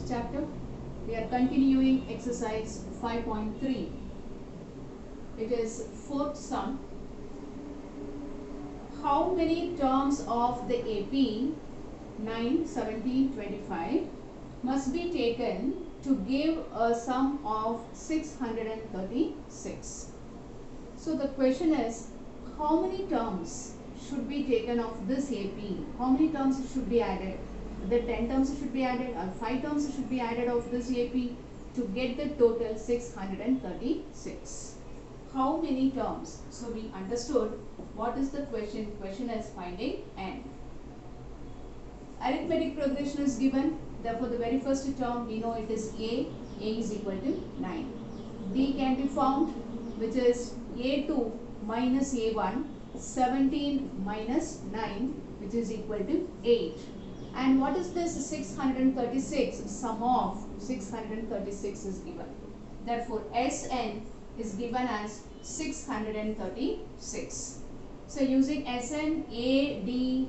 chapter. We are continuing exercise 5.3. It is fourth sum. How many terms of the AP 9, 17, 25 must be taken to give a sum of 636? So the question is, how many terms should be taken of this AP? How many terms should be added? The 10 terms should be added or 5 terms should be added of this AP to get the total 636. How many terms? So we understood what is the question. Question is finding n. Arithmetic progression is given. Therefore, the very first term we know it is A. A is equal to 9. B can be found, which is A2 minus A1, 17 minus 9, which is equal to 8. And what is this 636? Sum of 636 is given. Therefore, Sn is given as 636. So, using Sn, A, D,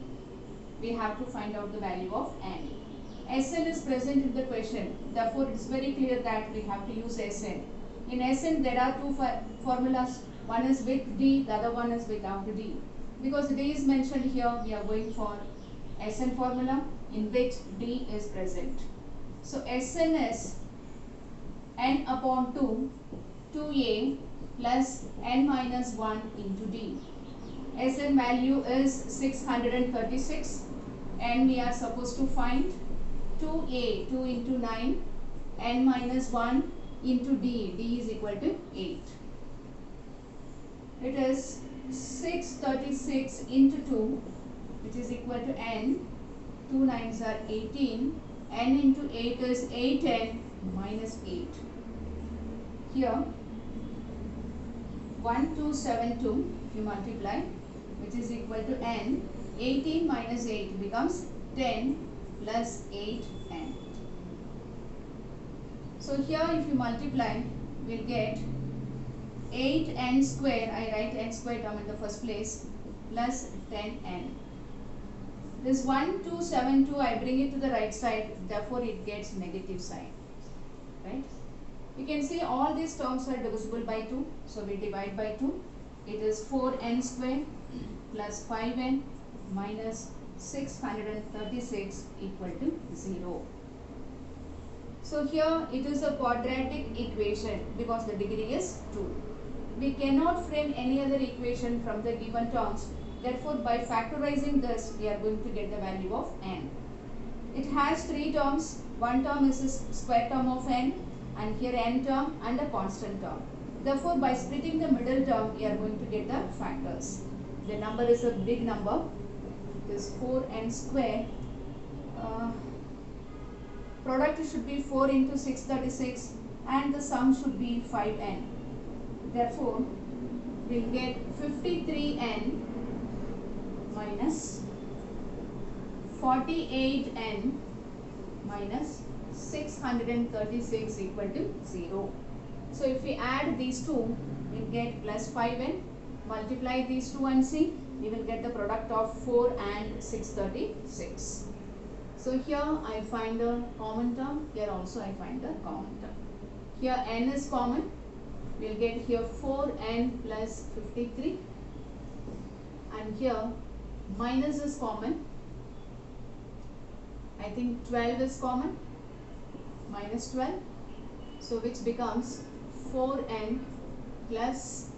we have to find out the value of n. Sn is present in the question. Therefore, it is very clear that we have to use Sn. In Sn, there are two formulas. One is with D, the other one is without D. Because D is mentioned here, we are going for Sn formula in which D is present. So, Sn is n upon 2, 2a plus n minus 1 into D. Sn value is 636 and we are supposed to find 2a, 2 into 9, n minus 1 into D. D is equal to 8. It is 636 into 2, which is equal to n. 2 9s are 18. N into 8 is 8n minus 8. Here 1272 if you multiply, which is equal to n. 18 minus 8 becomes 10 plus 8n. So here if you multiply, we'll get 8n square, I write n square term in the first place, plus 10n. This 1272, I bring it to the right side, therefore it gets negative sign, right? You can see all these terms are divisible by 2, so we divide by 2. It is 4n square plus 5n minus 636 equal to 0. So here it is a quadratic equation because the degree is 2. We cannot frame any other equation from the given terms. Therefore, by factorizing this, we are going to get the value of n. It has 3 terms. One term is a square term of n, and here n term and a constant term. Therefore, by splitting the middle term, we are going to get the factors. The number is a big number. It is 4n square. Product should be 4 into 636 and the sum should be 5n. Therefore, we will get 53n minus 48n minus 636 equal to 0. So, if we add these two, we will get plus 5n. Multiply these two and see, we will get the product of 4 and 636. So, here I find a common term, here also I find a common term. Here n is common, we will get here 4n plus 53 and here minus is common. I think 12 is common, minus 12. So, which becomes 4n plus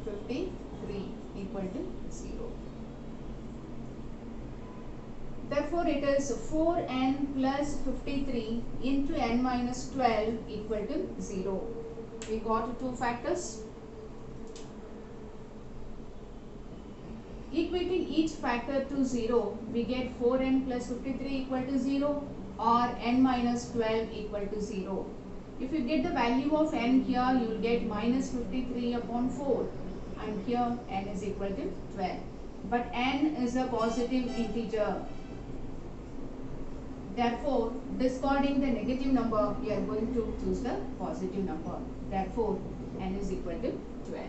53 equal to 0. Therefore, it is 4n plus 53 into n minus 12 equal to 0. We got 2 factors. Equating each factor to 0, we get 4n plus 53 equal to 0 or n minus 12 equal to 0. If you get the value of n here, you will get minus 53 upon 4 and here n is equal to 12. But n is a positive integer. Therefore, discarding the negative number, we are going to choose the positive number. Therefore, n is equal to 12.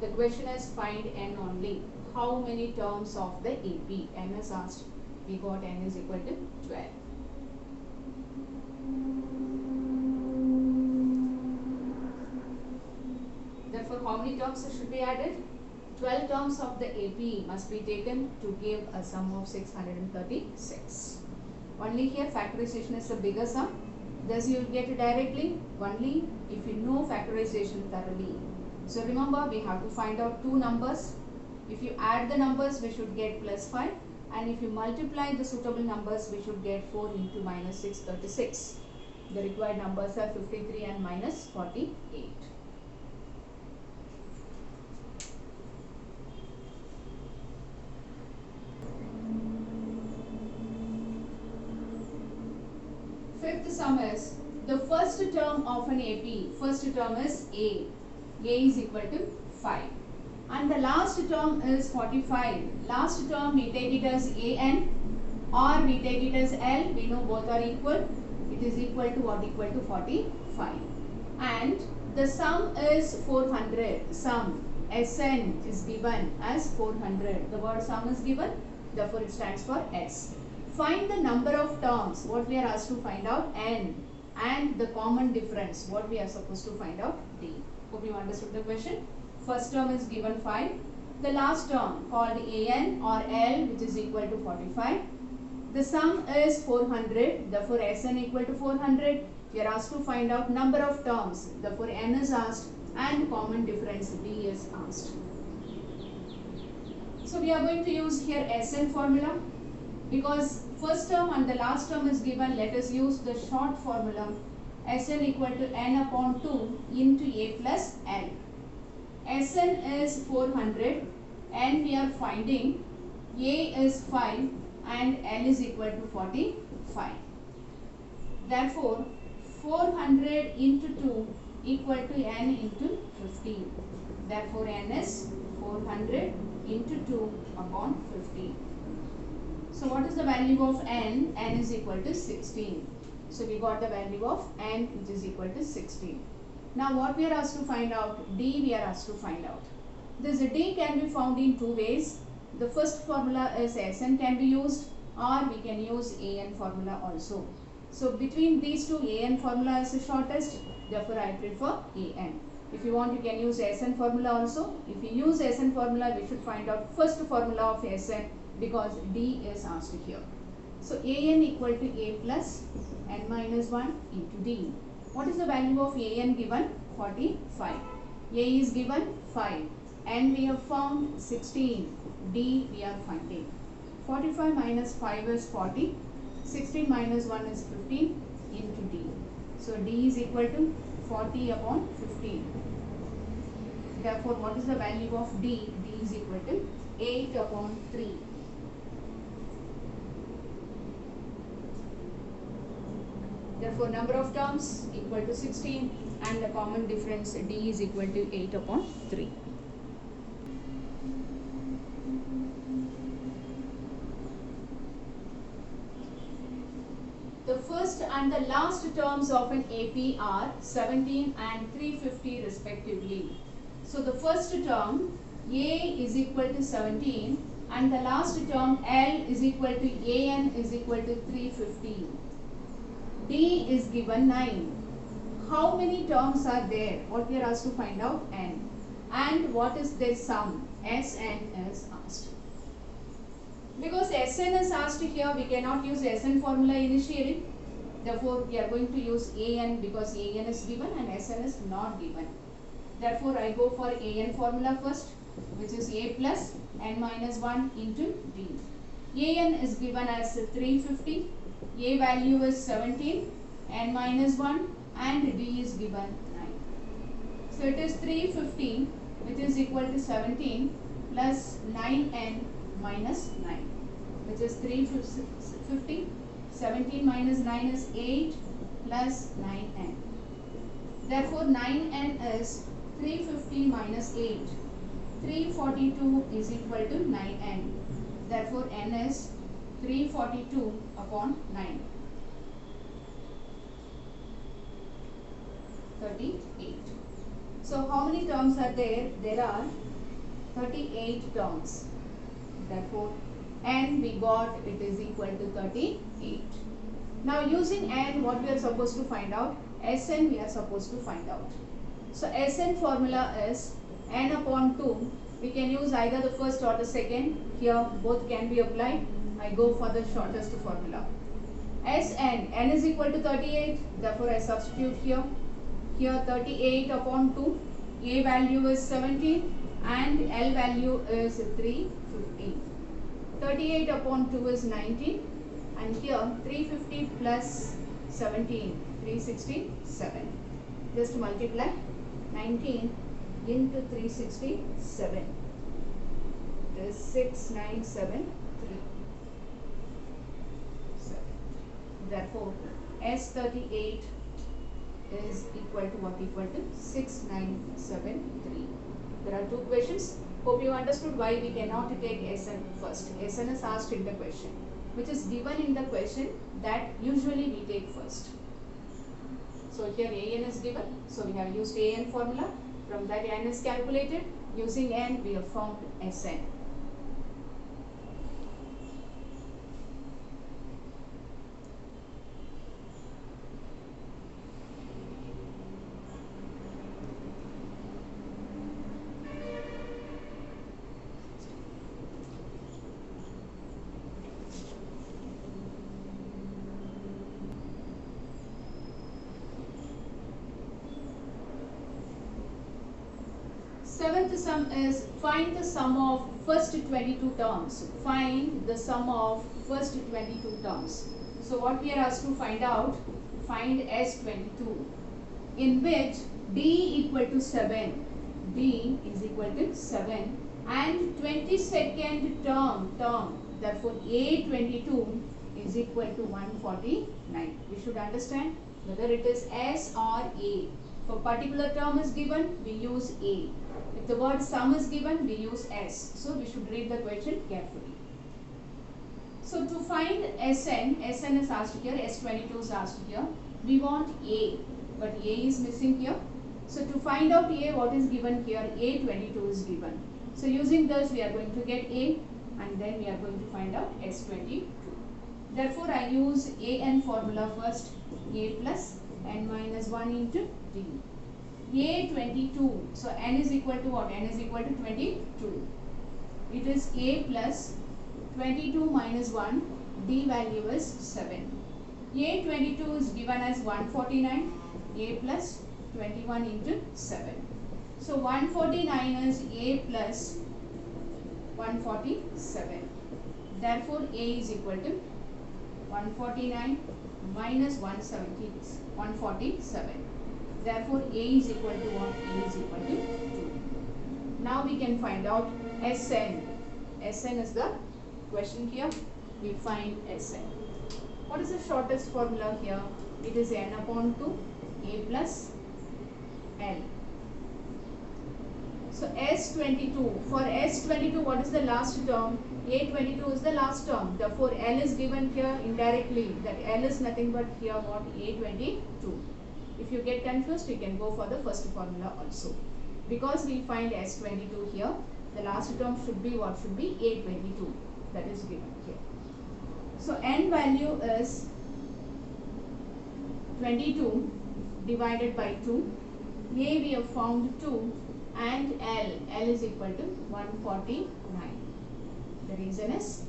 The question is find n only. How many terms of the AP? N is asked. We got n is equal to 12. how many terms should be added? 12 terms of the AP must be taken to give a sum of 636. Only here factorization is a bigger sum. Thus you will get it directly only if you know factorization thoroughly. So remember, we have to find out two numbers. If you add the numbers, we should get plus 5. And if you multiply the suitable numbers, we should get 4 into minus 636. The required numbers are 53 and minus 48. Fifth sum is the first term of an AP. First term is A. A is equal to 5. And the last term is 45. Last term we take it as AN or we take it as L. We know both are equal. It is equal to what? Equal to 45. And the sum is 400. Sum SN is given as 400. The word sum is given. Therefore it stands for S. Find the number of terms. What we are asked to find out? N. And the common difference. What we are supposed to find out? D. Hope you understood the question. First term is given 5. The last term called AN or L, which is equal to 45. The sum is 400. Therefore SN equal to 400. We are asked to find out number of terms. Therefore N is asked and common difference D is asked. So we are going to use here SN formula. Because first term and the last term is given, let us use the short formula Sn equal to n upon 2 into a plus l. Sn is 400 and we are finding a is 5 and l is equal to 45. Therefore 400 into 2 equal to n into 15. Therefore n is 400 into 2 upon 15. So what is the value of n? N is equal to 16. So we got the value of n, which is equal to 16. Now what we are asked to find out? D we are asked to find out. This D can be found in two ways. The first formula is Sn can be used or we can use An formula also. So between these two, An formula is the shortest. Therefore I prefer An. If you want, you can use Sn formula also. If you use Sn formula, we should find out first formula of Sn, because D is asked here. So An equal to A plus n minus 1 into D. What is the value of An given? 45. A is given 5. N we have found 16. D we are finding. 45 minus 5 is 40. 16 minus 1 is 15 into D. So D is equal to 40 upon 15. Therefore what is the value of D? D is equal to 8 upon 3. Therefore number of terms equal to 16 and the common difference D is equal to 8 upon 3. The first and the last terms of an AP are 17 and 350 respectively. So the first term A is equal to 17 and the last term L is equal to An is equal to 350. D is given 9. How many terms are there? What we are asked to find out? N. And what is their sum? Sn is asked. Because Sn is asked here, we cannot use Sn formula initially. Therefore, we are going to use An because An is given and Sn is not given. Therefore, I go for An formula first, which is A plus n minus 1 into D. An is given as 350. A value is 17, n minus 1 and D is given 9. So it is 350 which is equal to 17 plus 9n minus 9, which is 350. 17 minus 9 is 8 plus 9n. Therefore 9n is 350 minus 8. 342 is equal to 9n. Therefore n is 342 upon 9. 38. So how many terms are there? There are 38 terms. Therefore n we got it is equal to 38. Now using n, what we are supposed to find out? Sn we are supposed to find out. So Sn formula is n upon 2, we can use either the first or the second. Here both can be applied. I go for the shortest formula. Sn, n is equal to 38, therefore I substitute here. Here 38 upon 2, a value is 17 and L value is 350. 38 upon 2 is 19 and here 350 plus 17, 367. Just multiply 19 into 367. It is 6973. Therefore, S38 is equal to what? Equal to 6973. There are two questions. Hope you understood why we cannot take Sn first. Sn is asked in the question, which is given in the question, that usually we take first. So here An is given. So we have used An formula. From that n is calculated. Using n we have found Sn. Seventh sum is find the sum of first 22 terms. Find the sum of first 22 terms. So what we are asked to find out, find S22, in which D equal to 7, D is equal to 7 and 22nd term, therefore A22 is equal to 149. We should understand whether it is S or A. If a particular term is given, we use A. If the word sum is given, we use S. So we should read the question carefully. So to find Sn is asked here, S22 is asked here. We want A, but A is missing here. So to find out A, what is given here? A22 is given. So using this, we are going to get A and then we are going to find out S22. Therefore, I use An formula first. A plus n minus 1 into D. A22. So n is equal to what? N is equal to 22. It is A plus 22 minus 1. D value is 7. A22 is given as 149. A plus 21 into 7. So 149 is A plus 147. Therefore A is equal to 149 minus 147. Therefore, A is equal to what? A is equal to 2. Now we can find out Sn. Sn is the question here. We find Sn. What is the shortest formula here? It is n upon 2, A plus L. So S22. For S22, what is the last term? A22 is the last term. Therefore, L is given here indirectly. That L is nothing but here what? A22. If you get confused, you can go for the first formula also. Because we find S22 here, the last term should be what? Should be A22. That is given here. So n value is 22 divided by 2. A we have found 2 and L is equal to 149. The reason is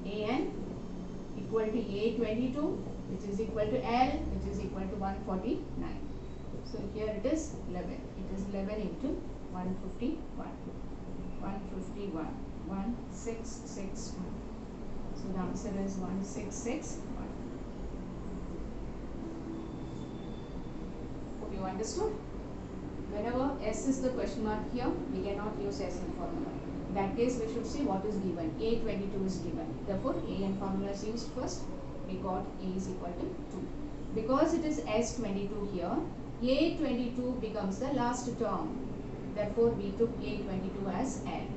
An equal to A22, which is equal to L, which is equal to 149. So here it is 11. It is 11 into 151. 1661. So the answer is 1661. Hope you understood. Whenever S is the question mark here, we cannot use Sn formula. In that case, we should see what is given. A22 is given. Therefore, An formula is used first. We got A is equal to 2. Because it is S22 here, A22 becomes the last term. Therefore, we took A22 as L.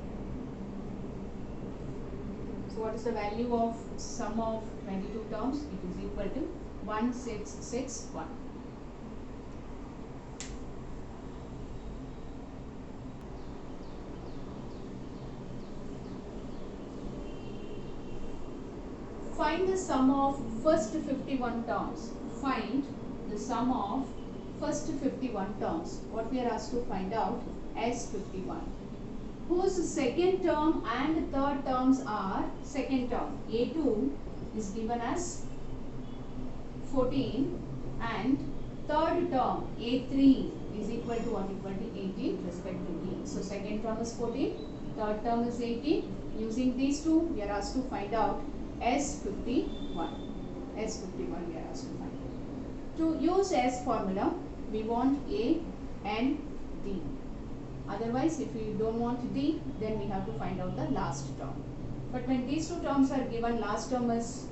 So, what is the value of sum of 22 terms? It is equal to 1661. Find the sum of first 51 terms. Find the sum of first 51 terms. What we are asked to find out, S51, whose second term and third terms are, second term A2 is given as 14 and third term A3 is equal to what? Equal to 18 respectively. So second term is 14, third term is 18. Using these two, we are asked to find out S51. S51 we are asked to find. To use S formula, we want A and D. Otherwise, if we don't want D, then we have to find out the last term. But when these two terms are given, last term is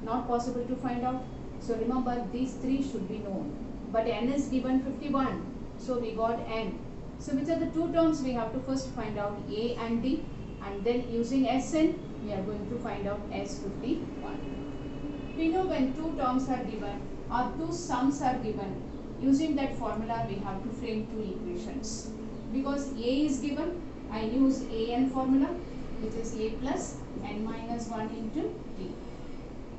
not possible to find out. So remember, these three should be known. But N is given 51. So we got N. So which are the two terms we have to first find out? A and D. And then using Sn, we are going to find out S51. We know when two terms are given or two sums are given, using that formula we have to frame two equations. Because A is given, I use An formula, which is A plus N minus 1 into D.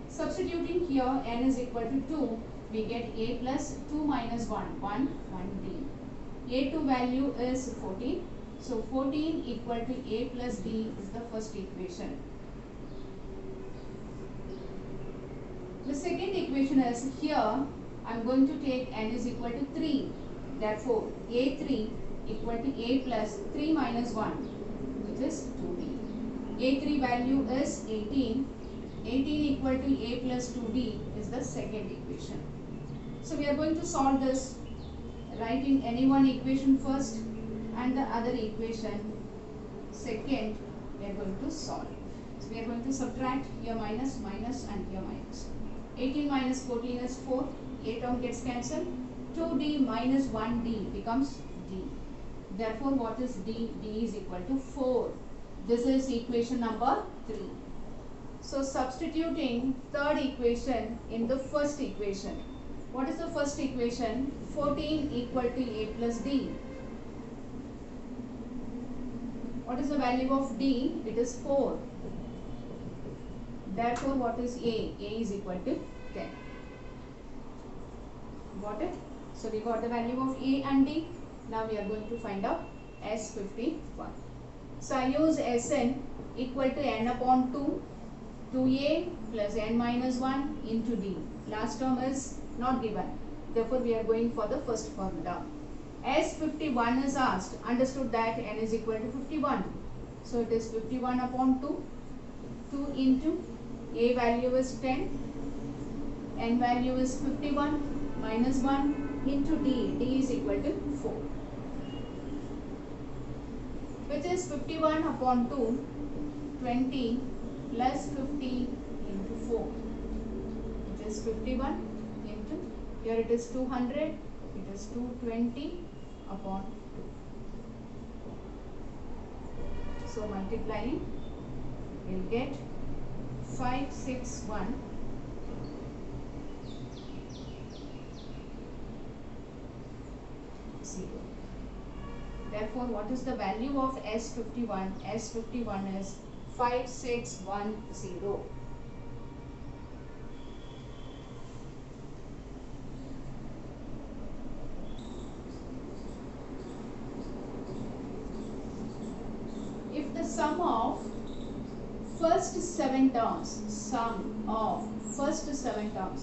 Substituting here N is equal to 2, we get A plus 2 minus 1, 1D. A2 value is 14. So 14 equal to A plus D is the first equation. The second equation is here I am going to take N is equal to 3. Therefore A3 equal to A plus 3 minus 1, which is 2D. A3 value is 18. 18 equal to A plus 2D is the second equation. So we are going to solve this, writing any one equation first and the other equation second we are going to solve. So we are going to subtract, here minus, minus and here minus. 18 minus 14 is 4, A term gets cancelled. 2D minus 1D becomes D. Therefore what is D? D is equal to 4. This is equation number 3. So substituting third equation in the first equation. What is the first equation? 14 equal to A plus D. What is the value of D? It is 4. Therefore, what is A? A is equal to 10. Got it? So, we got the value of A and D. Now, we are going to find out S51. So, I use Sn equal to N upon 2, 2A plus N minus 1 into D. Last term is not given. Therefore, we are going for the first formula. S51 is asked. Understood that N is equal to 51. So, it is 51 upon 2. 2 into A value is 10. N value is 51 minus 1 into D. D is equal to 4. Which is 51 upon 2, 20 plus 50 into 4. It is 51 into, here it is 200, it is 220 upon 2. So multiplying, we will get 561 0. Therefore, what is the value of S51? S51 is 5610. If the sum of first 7 terms,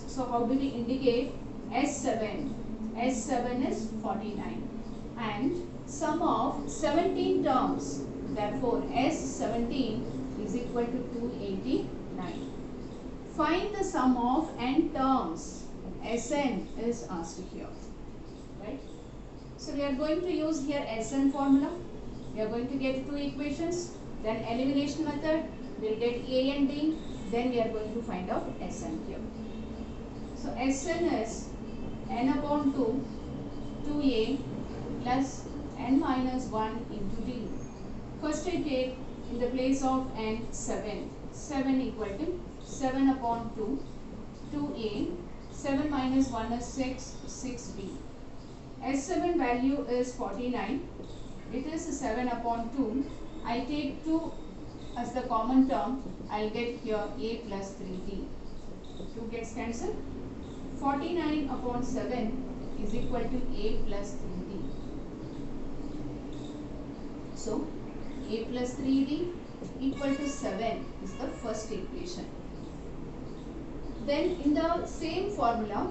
so how do we indicate S7? S7 is 49 and sum of 17 terms, therefore S17 is equal to 289. Find the sum of n terms. Sn is asked here, right? So we are going to use here Sn formula. We are going to get two equations, then elimination method, we will get A and D, then we are going to find out Sn here. So Sn is n upon 2, 2A plus n minus 1 into D. First I take in the place of n 7. 7 equal to 7 upon 2, 2A, 7 minus 1 is 6, 6B. S7 value is 49. It is 7 upon 2. I take 2 as the common term. I will get here A plus 3D. 2 gets cancelled. 49 upon 7 is equal to A plus 3D. So a plus 3d equal to 7 is the first equation. Then in the same formula,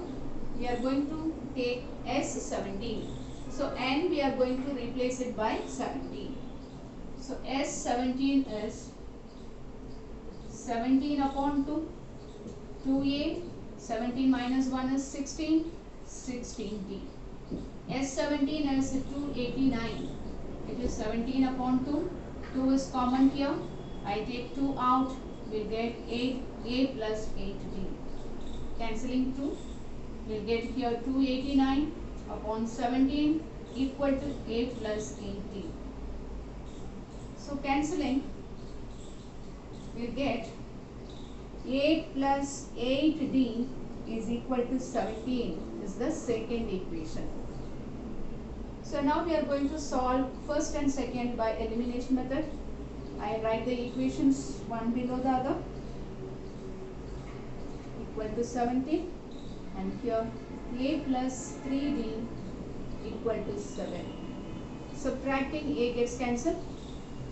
we are going to take S17. So n we are going to replace it by 17. So S17 is 17 upon 2, 2a, 17 minus 1 is 16, 16d. S17 is 289. It is 17 upon 2. 2 is common here. I take 2 out. We'll get 8a plus 8d. Cancelling 2. We'll get here 289 upon 17 equal to a plus 8d. So cancelling, we'll get 8 plus 8d is equal to 17 is the second equation. So now we are going to solve first and second by elimination method. I write the equations one below the other. Equal to 17, and here a plus 3d equal to 7. Subtracting a gets cancelled.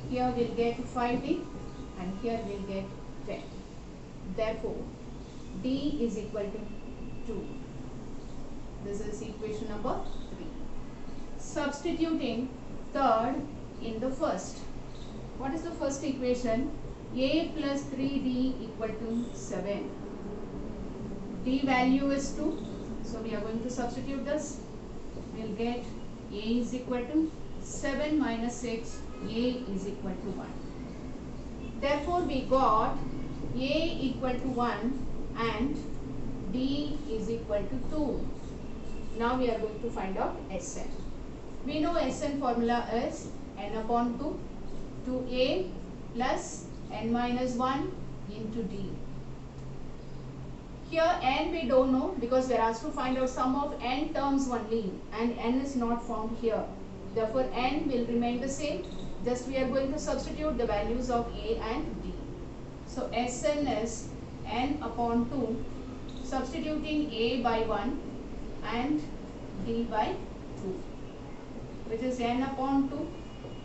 Here we'll get 5d and here we'll get 10. Therefore, d is equal to 2. This is equation number 3. Substituting third in the first. What is the first equation? A plus 3d equal to 7. D value is 2. So we are going to substitute this. We'll get a is equal to 7 minus 6. A is equal to 1. Therefore, we got a equal to 1 and d is equal to 2. Now we are going to find out Sn. We know Sn formula is n upon 2 to a plus n minus 1 into d. Here n we don't know because we are asked to find out sum of n terms only and n is not found here. Therefore, n will remain the same. Just we are going to substitute the values of a and d. So Sn is n upon 2, substituting a by 1 and d by 2, which is n upon 2.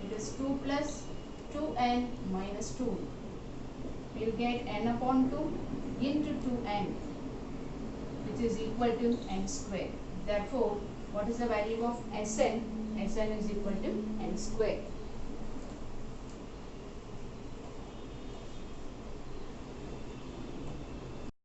It is 2 plus 2n minus 2. We will get n upon 2 into 2n, which is equal to n square. Therefore, what is the value of Sn? Sn is equal to n square.